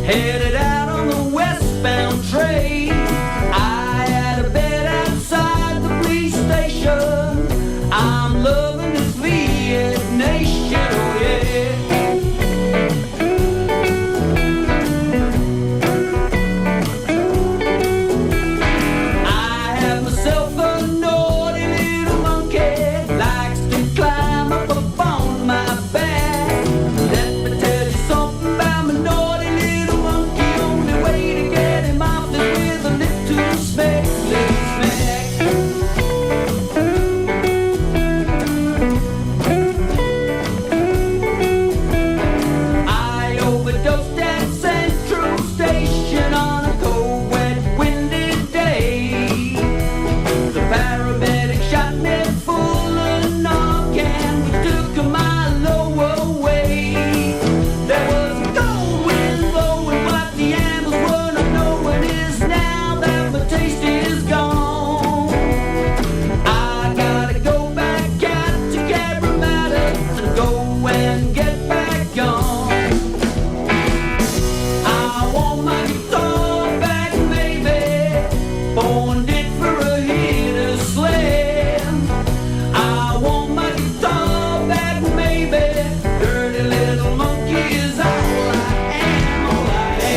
headed out on the westbound train. I had a bed outside the police station. I'm loving this Viet Nation, oh yeah. I have myself a naughty little monkey, likes to climb up on my back. Let me tell you something about my naughty little monkey. Only way to get him off is with a little smack, little smack. I overdosed at Central Station on a cold, wet, windy day. The paramedic shot me full of Narcan, which took my lower way. There was a cold wind blowing, what the ambulance were not knowing is now that my taste is gone. I gotta go back out to Cabramatta to go and get back on. I want my guitar back, baby. Born it for a hit or slam. I want my guitar back, baby. Dirty little monkey is all I am, all I am.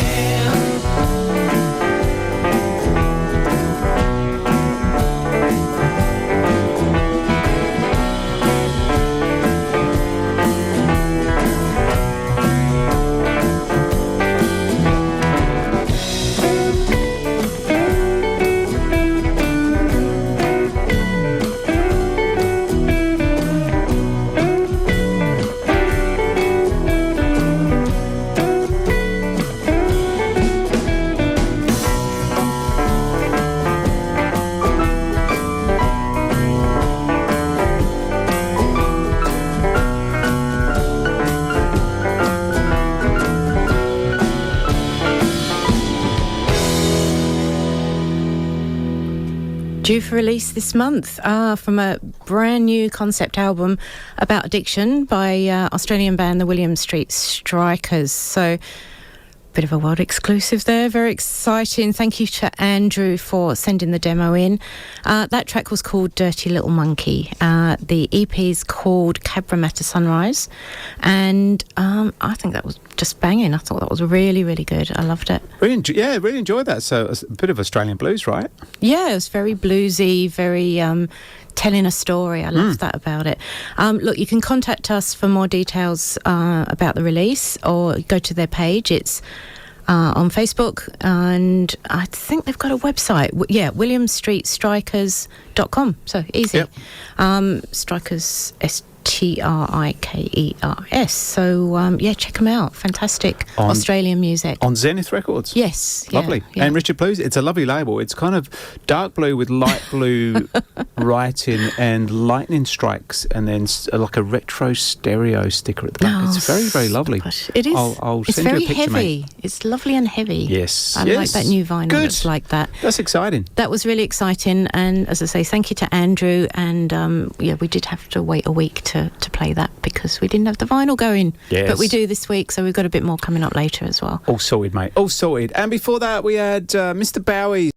Due for release this month from a brand new concept album about addiction by Australian band the William Street Strikers. So, bit of a world exclusive there, very exciting. Thank you to Andrew for sending the demo in. That track was called Dirty Little Monkey. The EP is called Cabramatta Sunrise, and I think that was just banging. I thought that was really, really good. I loved it. Really enjoyed that. So it's a bit of Australian blues, right? Yeah, it was very bluesy, very telling a story. I loved that about it. Look, you can contact us for more details about the release, or go to their page. It's on Facebook, and I think they've got a website. WilliamStreetStrikers.com. So easy. Yep. Strikers, Strikers. So, check them out. Fantastic Australian music. On Zenith Records? Yes. Lovely. Yeah. And Richard Blues, it's a lovely label. It's kind of dark blue with light blue writing and lightning strikes, and then like a retro stereo sticker at the back. It's very, very lovely. Gosh, it is. I'll it's send you a very picture, heavy. mate. It's lovely and heavy. Yes. I like that new vinyl that's like that. That's exciting. That was really exciting, and as I say, thank you to Andrew. And we did have to wait a week to play that because we didn't have the vinyl going. Yes. But we do this week, so we've got a bit more coming up later as well. All sorted, mate. All sorted. And before that, we had Mr. Bowie.